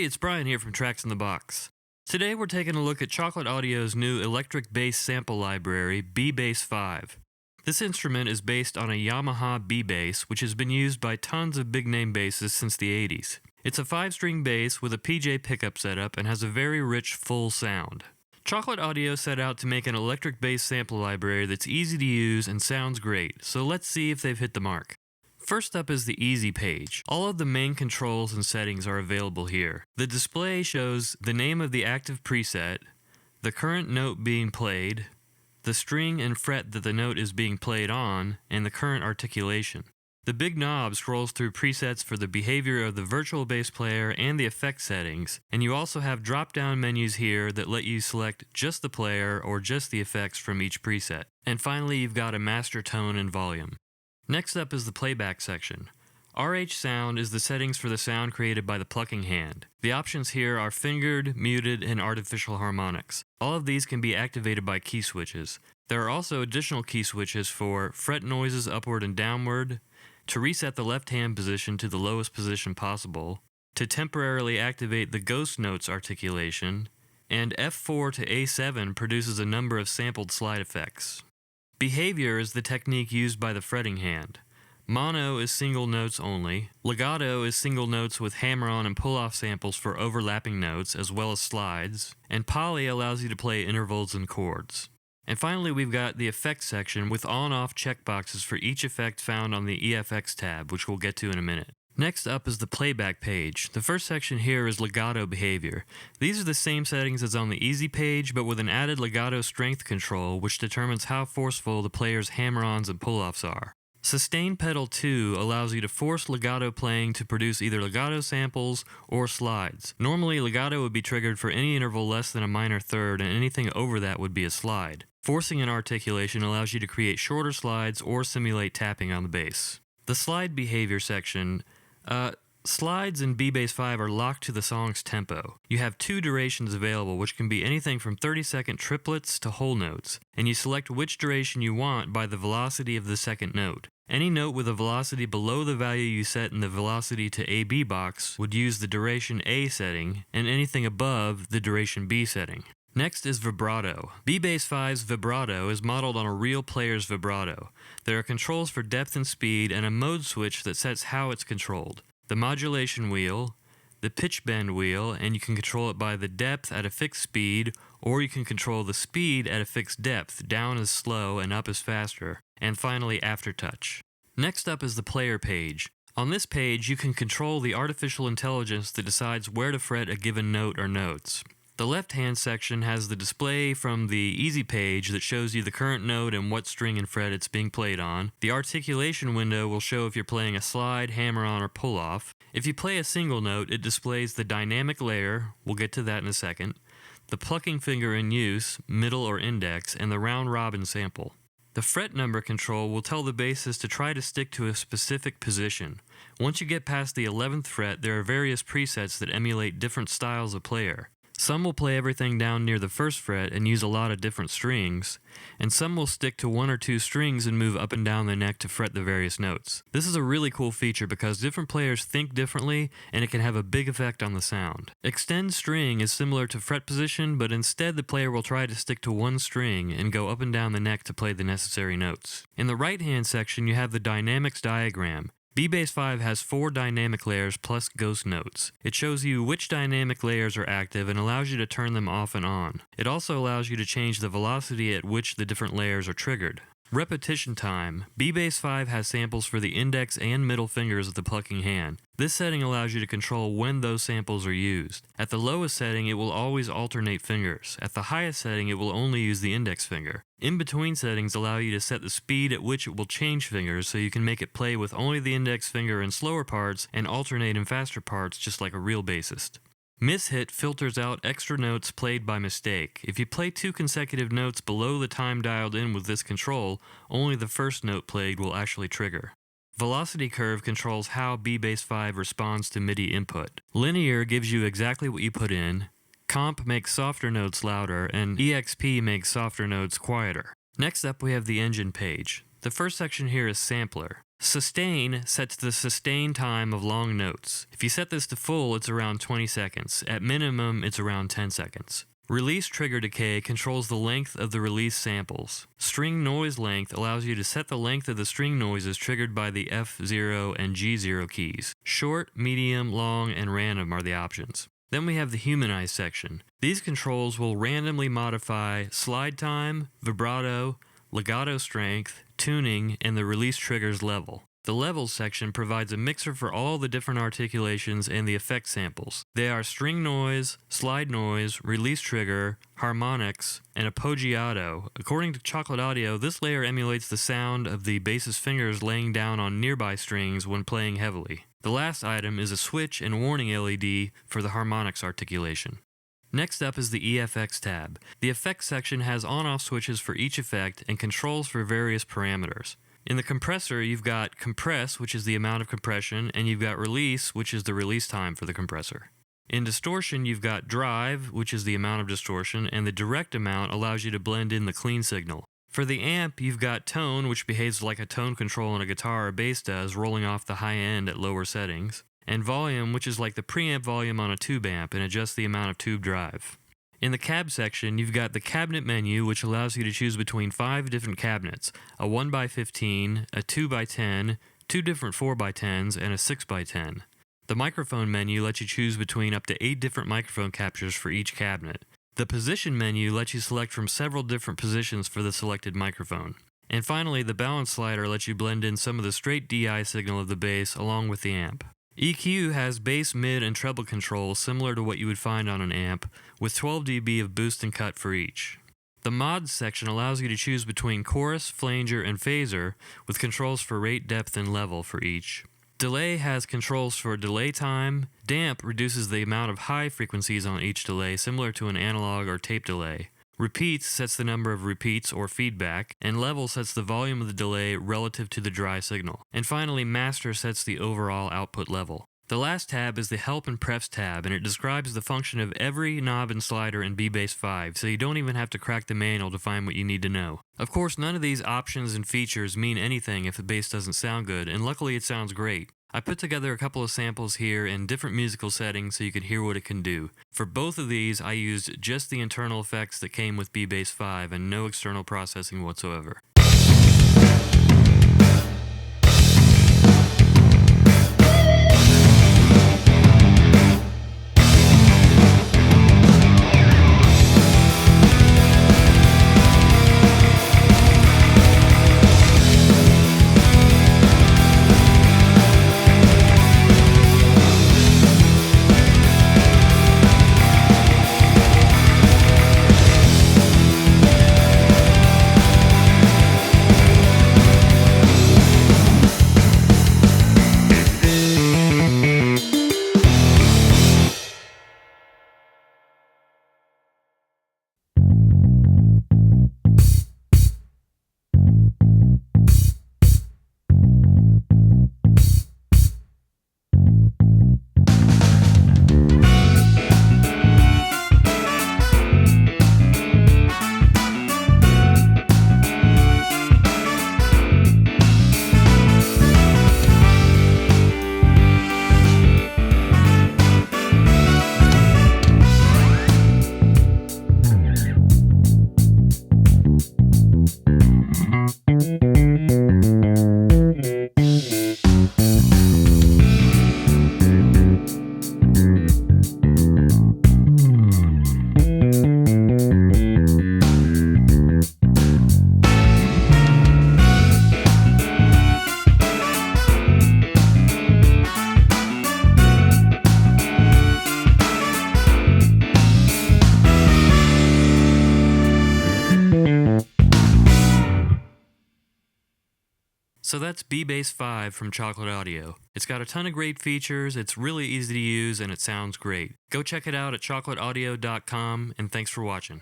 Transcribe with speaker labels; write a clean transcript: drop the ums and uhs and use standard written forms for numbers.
Speaker 1: Hey, it's Brian here from Tracks in the Box. Today we're taking a look at Chocolate Audio's new electric bass sample library, BBAS. This instrument is based on a Yamaha B-bass, which has been used by tons of big-name basses since the 80s. It's a 5-string bass with a PJ pickup setup and has a very rich, full sound. Chocolate Audio set out to make an electric bass sample library that's easy to use and sounds great, so let's see if they've hit the mark. First up is the Easy page. All of the main controls and settings are available here. The display shows the name of the active preset, the current note being played, the string and fret that the note is being played on, and the current articulation. The big knob scrolls through presets for the behavior of the virtual bass player and the effect settings, and you also have drop-down menus here that let you select just the player or just the effects from each preset. And finally, you've got a master tone and volume. Next up is the Playback section. RH sound is the settings for the sound created by the plucking hand. The options here are fingered, muted, and artificial harmonics. All of these can be activated by key switches. There are also additional key switches for fret noises upward and downward, to reset the left hand position to the lowest position possible, to temporarily activate the ghost notes articulation, and F4 to A7 produces a number of sampled slide effects. Behavior is the technique used by the fretting hand. Mono is single notes only. Legato is single notes with hammer-on and pull-off samples for overlapping notes, as well as slides. And poly allows you to play intervals and chords. And finally, we've got the effects section with on-off checkboxes for each effect found on the EFX tab, which we'll get to in a minute. Next up is the Playback page. The first section here is legato behavior. These are the same settings as on the Easy page, but with an added legato strength control, which determines how forceful the player's hammer-ons and pull-offs are. Sustain pedal 2 allows you to force legato playing to produce either legato samples or slides. Normally, legato would be triggered for any interval less than a minor third, and anything over that would be a slide. Forcing an articulation allows you to create shorter slides or simulate tapping on the bass. The slide behavior section. Slides in BBAS5 are locked to the song's tempo. You have 2 durations available, which can be anything from 30-second triplets to whole notes, and you select which duration you want by the velocity of the second note. Any note with a velocity below the value you set in the velocity to AB box would use the duration A setting, and anything above the duration B setting. Next is vibrato. BBAS5's vibrato is modeled on a real player's vibrato. There are controls for depth and speed and a mode switch that sets how it's controlled. The modulation wheel, the pitch bend wheel, and you can control it by the depth at a fixed speed, or you can control the speed at a fixed depth, down is slow and up is faster, and finally aftertouch. Next up is the player page. On this page, you can control the artificial intelligence that decides where to fret a given note or notes. The left-hand section has the display from the Easy page that shows you the current note and what string and fret it's being played on. The articulation window will show if you're playing a slide, hammer-on, or pull-off. If you play a single note, it displays the dynamic layer, we'll get to that in a second, the plucking finger in use, middle or index, and the round-robin sample. The fret number control will tell the bassist to try to stick to a specific position. Once you get past the 11th fret, there are various presets that emulate different styles of player. Some will play everything down near the 1st fret and use a lot of different strings, and some will stick to 1 or 2 strings and move up and down the neck to fret the various notes. This is a really cool feature because different players think differently, and it can have a big effect on the sound. Extend string is similar to fret position, but instead the player will try to stick to 1 string and go up and down the neck to play the necessary notes. In the right-hand section, you have the dynamics diagram. BBAS5 has 4 dynamic layers plus ghost notes. It shows you which dynamic layers are active and allows you to turn them off and on. It also allows you to change the velocity at which the different layers are triggered. Repetition time. BBAS5 has samples for the index and middle fingers of the plucking hand. This setting allows you to control when those samples are used. At the lowest setting, it will always alternate fingers. At the highest setting, it will only use the index finger. In-between settings allow you to set the speed at which it will change fingers so you can make it play with only the index finger in slower parts and alternate in faster parts just like a real bassist. Mishit filters out extra notes played by mistake. If you play 2 consecutive notes below the time dialed in with this control, only the first note played will actually trigger. Velocity curve controls how BBAS5 responds to MIDI input. Linear gives you exactly what you put in, comp makes softer notes louder, and EXP makes softer notes quieter. Next up we have the engine page. The first section here is sampler. Sustain sets the sustain time of long notes. If you set this to full, it's around 20 seconds. At minimum, it's around 10 seconds. Release trigger decay controls the length of the release samples. String noise length allows you to set the length of the string noises triggered by the F0 and G0 keys. Short, medium, long, and random are the options. Then we have the humanize section. These controls will randomly modify slide time, vibrato, legato strength, tuning, and the release trigger's level. The levels section provides a mixer for all the different articulations and the effect samples. They are string noise, slide noise, release trigger, harmonics, and appoggiato. According to Chocolate Audio, this layer emulates the sound of the bass's fingers laying down on nearby strings when playing heavily. The last item is a switch and warning LED for the harmonics articulation. Next up is the EFX tab. The effects section has on-off switches for each effect and controls for various parameters. In the compressor, you've got compress, which is the amount of compression, and you've got release, which is the release time for the compressor. In distortion, you've got drive, which is the amount of distortion, and the direct amount allows you to blend in the clean signal. For the amp, you've got tone, which behaves like a tone control on a guitar or bass does, rolling off the high end at lower settings. And volume, which is like the preamp volume on a tube amp and adjusts the amount of tube drive. In the cab section, you've got the cabinet menu, which allows you to choose between 5 different cabinets, a 1x15, a 2x10, 2 different 4x10s, and a 6x10. The microphone menu lets you choose between up to 8 different microphone captures for each cabinet. The position menu lets you select from several different positions for the selected microphone. And finally, the balance slider lets you blend in some of the straight DI signal of the bass along with the amp. EQ has bass, mid, and treble controls similar to what you would find on an amp, with 12 dB of boost and cut for each. The mods section allows you to choose between chorus, flanger, and phaser, with controls for rate, depth, and level for each. Delay has controls for delay time. Damp reduces the amount of high frequencies on each delay, similar to an analog or tape delay. Repeats sets the number of repeats or feedback, and level sets the volume of the delay relative to the dry signal. And finally, master sets the overall output level. The last tab is the help and prefs tab, and it describes the function of every knob and slider in BBAS5, so you don't even have to crack the manual to find what you need to know. Of course, none of these options and features mean anything if the bass doesn't sound good, and luckily it sounds great. I put together a couple of samples here in different musical settings so you can hear what it can do. For both of these, I used just the internal effects that came with BBAS5 and no external processing whatsoever. So that's BBAS5 from Chocolate Audio. It's got a ton of great features, it's really easy to use, and it sounds great. Go check it out at chocolateaudio.com, and thanks for watching.